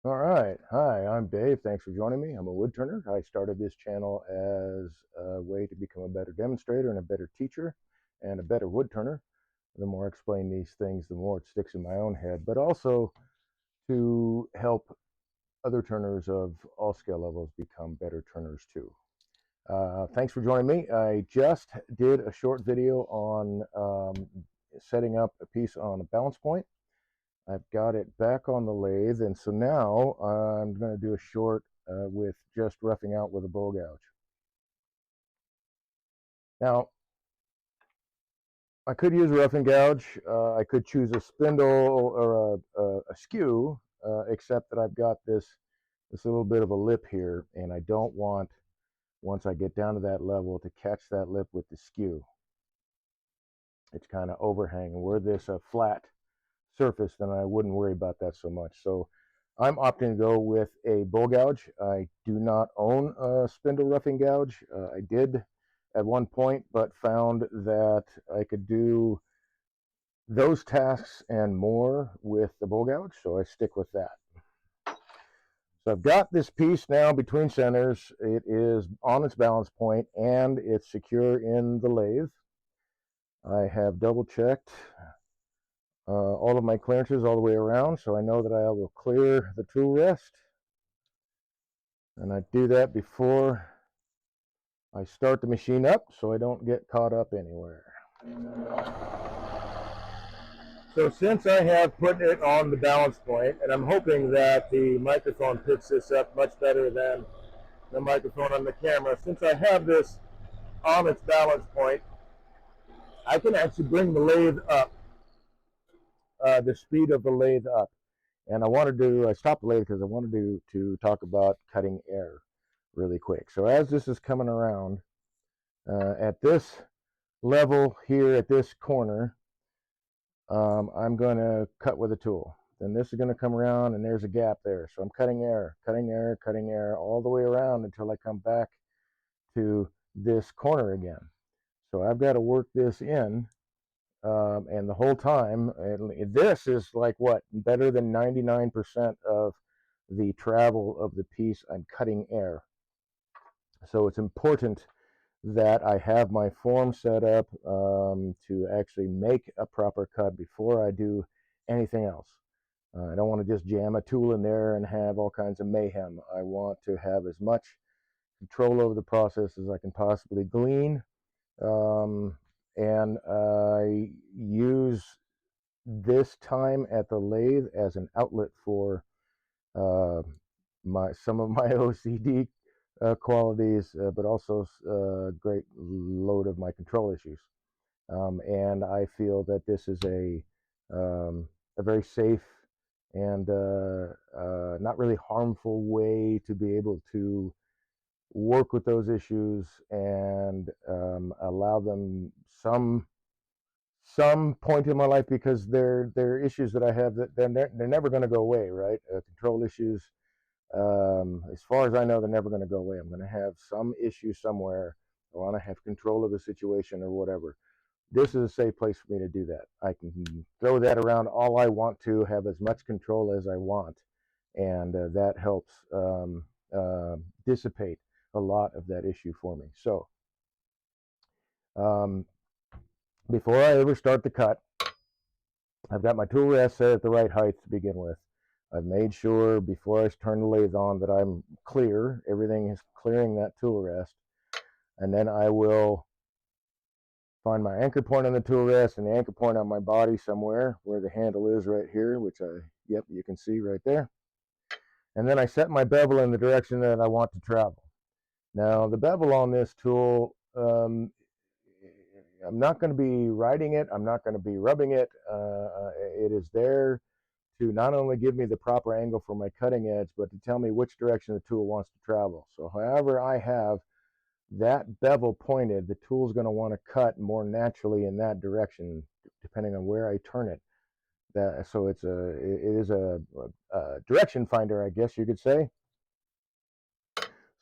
All right. Hi, I'm Dave. Thanks for joining me. I'm a woodturner. I started this channel as a way to become a better demonstrator and a better teacher and a better woodturner. The more I explain these things, the more it sticks in my own head, but also to help other turners of all skill levels become better turners too. Thanks for joining me. I just did a short video on setting up a piece on a balance point. I've got it back on the lathe, and so now I'm going to do a short with just roughing out with a bowl gouge. Now, I could use a roughing gouge. I could choose a spindle or a skew, except that I've got this little bit of a lip here, and I don't want, once I get down to that level, to catch that lip with the skew. It's kind of overhanging. Were this a flat surface, then I wouldn't worry about that so much. So I'm opting to go with a bowl gouge. I do not own a spindle roughing gouge. I did at one point, but found that I could do those tasks and more with the bowl gouge, so I stick with that. So I've got this piece now between centers. It is on its balance point and it's secure in the lathe. I have double checked all of my clearances all the way around, so I know that I will clear the tool rest. And I do that before I start the machine up so I don't get caught up anywhere. So since I have put it on the balance point, and I'm hoping that the microphone picks this up much better than the microphone on the camera, since I have this on its balance point, I can actually bring the lathe up, the speed of the lathe up. And I stopped the lathe because I wanted to talk about cutting air really quick. So as this is coming around, at this level here at this corner, I'm going to cut with a tool. Then this is going to come around and there's a gap there. So I'm cutting air, cutting air, cutting air all the way around until I come back to this corner again. So I've got to work this in, and the whole time, this is like what, better than 99% of the travel of the piece, I'm cutting air. So it's important that I have my form set up to actually make a proper cut before I do anything else. I don't want to just jam a tool in there and have all kinds of mayhem. I want to have as much control over the process as I can possibly glean. And I use this time at the lathe as an outlet for uh, some of my OCD qualities, but also a great load of my control issues. And I feel that this is a very safe and not really harmful way to be able to work with those issues and allow them some point in my life, because they're issues that I have that they're never going to go away, right? Control issues, as far as I know, they're never going to go away. I'm going to have some issue somewhere. I want to have control of the situation or whatever. This is a safe place for me to do that. I can throw that around all I want to, have as much control as I want, and that helps dissipate a lot of that issue for me. So um, before I ever start the cut, I've got my tool rest set at the right height to begin with. I've made sure before I turn the lathe on that I'm clear. Everything is clearing that tool rest. And then I will find my anchor point on the tool rest and the anchor point on my body somewhere where the handle is right here, which yep, you can see right there. And then I set my bevel in the direction that I want to travel. Now, the bevel on this tool, I'm not going to be riding it. I'm not going to be rubbing it. It is there to not only give me the proper angle for my cutting edge, but to tell me which direction the tool wants to travel. So however I have that bevel pointed, the tool's going to want to cut more naturally in that direction, depending on where I turn it. So it is a direction finder, I guess you could say.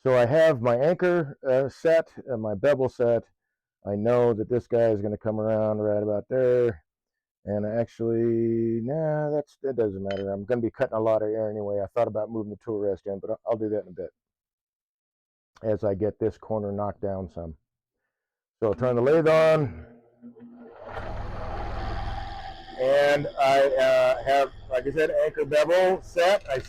So I have my anchor set and my bevel set. I know that this guy is going to come around right about there. And actually, nah, that doesn't matter. I'm going to be cutting a lot of air anyway. I thought about moving the tool rest in, but I'll do that in a bit as I get this corner knocked down some. So I'll turn the lathe on, and I have, like I said, anchor bevel set. I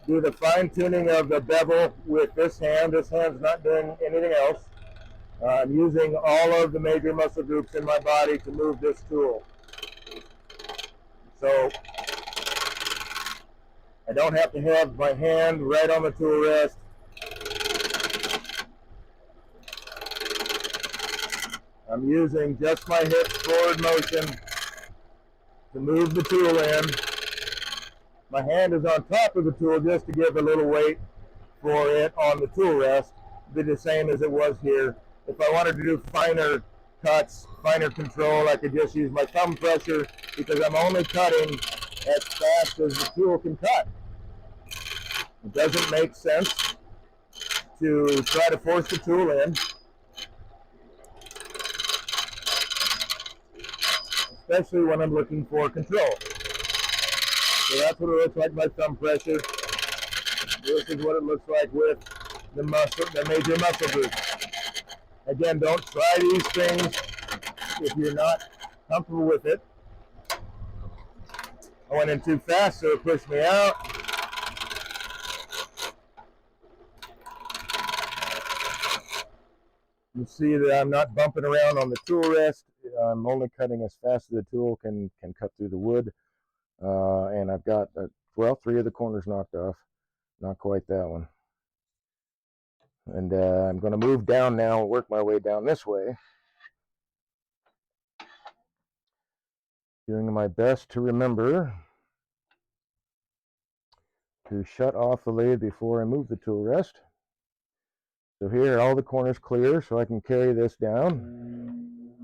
do the fine tuning of the bevel with this hand. This hand's not doing anything else. I'm using all of the major muscle groups in my body to move this tool. So I don't have to have my hand right on the tool rest. I'm using just my hips forward motion to move the tool in. My hand is on top of the tool just to give a little weight for it on the tool rest. Be the same as it was here. If I wanted to do finer cuts, finer control, I could just use my thumb pressure because I'm only cutting as fast as the tool can cut. It doesn't make sense to try to force the tool in, especially when I'm looking for control. So that's what it looks like by thumb pressure. This is what it looks like with the major muscle groups. Again, don't try these things if you're not comfortable with it. I went in too fast, so it pushed me out. You see that I'm not bumping around on the tool rest. I'm only cutting as fast as the tool can cut through the wood. And I've got, well, 3 of the corners knocked off. Not quite that one. And I'm going to move down now and work my way down this way. Doing my best to remember to shut off the lathe before I move the tool rest. So here, all the corners clear, so I can carry this down.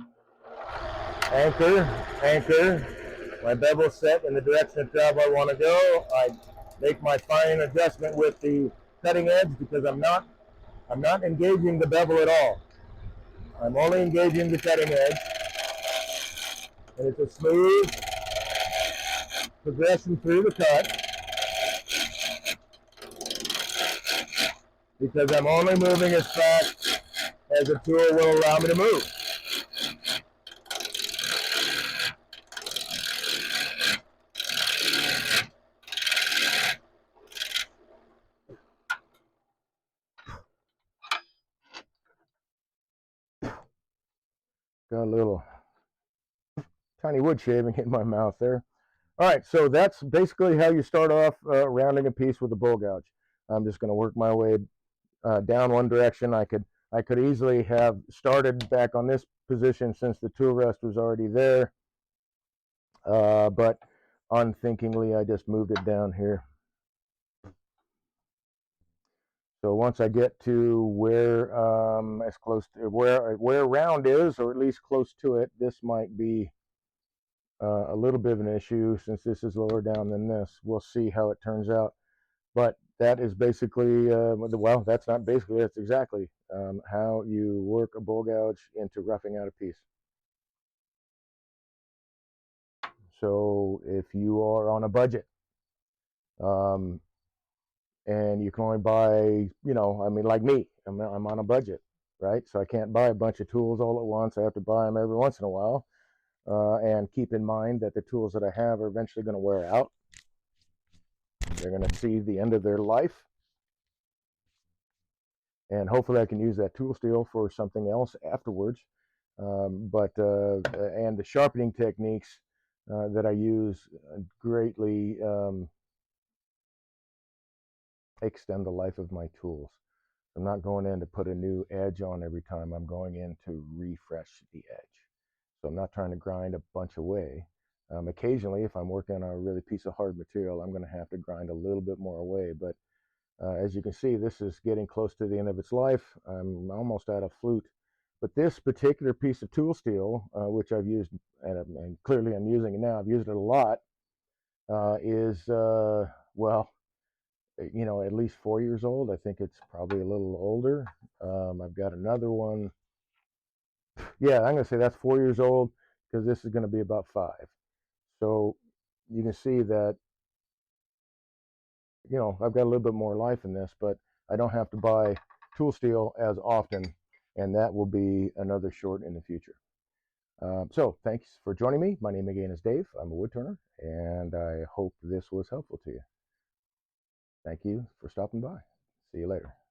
Anchor, anchor. My bevel set in the direction of travel I want to go. I make my fine adjustment with the cutting edge because I'm not engaging the bevel at all. I'm only engaging the cutting edge. And it's a smooth progression through the cut because I'm only moving as fast as the tool will allow me to move. Got a little tiny wood shaving in my mouth there. All right, so that's basically how you start off rounding a piece with a bowl gouge. I'm just going to work my way down one direction. I could easily have started back on this position since the tool rest was already there, but unthinkingly I just moved it down here. So once I get to where as close to where round is, or at least close to it, this might be a little bit of an issue since this is lower down than this. We'll see how it turns out. But that is basically, well, that's not basically, that's exactly how you work a bowl gouge into roughing out a piece. So if you are on a budget, and you can only buy, I mean, like me, I'm on a budget, right? So I can't buy a bunch of tools all at once. I have to buy them every once in a while, and keep in mind that the tools that I have are eventually going to wear out. They're going to see the end of their life, and hopefully I can use that tool steel for something else afterwards. And the sharpening techniques that I use greatly extend the life of my tools. I'm not going in to put a new edge on every time. I'm going in to refresh the edge. So I'm not trying to grind a bunch away. Occasionally, if I'm working on a really piece of hard material, I'm going to have to grind a little bit more away. But as you can see, this is getting close to the end of its life. I'm almost out of flute. But this particular piece of tool steel, which I've used, and clearly I'm using it now, I've used it a lot, is, well, at least 4 years old. I think it's probably a little older. I've got another one. Yeah, I'm going to say that's 4 years old because this is going to be about 5. So you can see that, you know, I've got a little bit more life in this, but I don't have to buy tool steel as often, and that will be another short in the future. So thanks for joining me. My name again is Dave. I'm a wood turner, and I hope this was helpful to you. Thank you for stopping by. See you later.